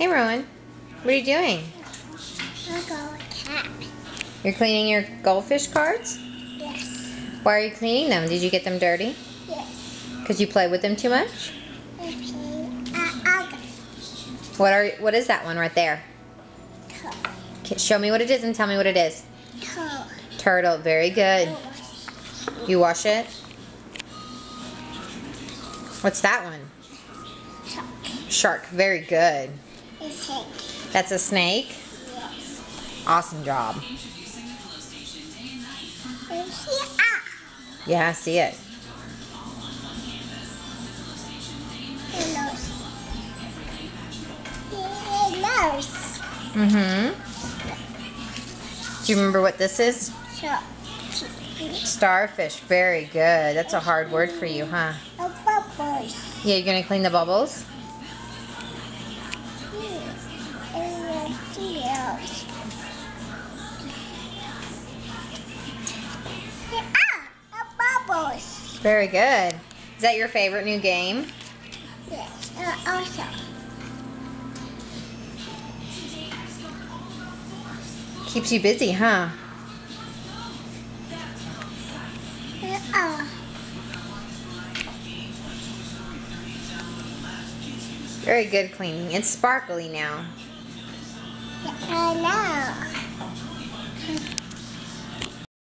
Hey, Rowan. What are you doing? I'll go cat. You're cleaning your goldfish cards? Yes. Why are you cleaning them? Did you get them dirty? Yes. Because you play with them too much? What is that one right there? Okay, show me what it is and tell me what it is. Turtle. Very good. You wash it? What's that one? Shark. Very good. That's a snake? Yes. Awesome job. Yeah, I see it. Mm-hmm. Do you remember what this is? Starfish. Very good. That's a hard word for you, huh? Yeah, you're going to clean the bubbles? Very good. Is that your favorite new game? Yes. Also. Keeps you busy, huh? Very good cleaning. It's sparkly now. I know.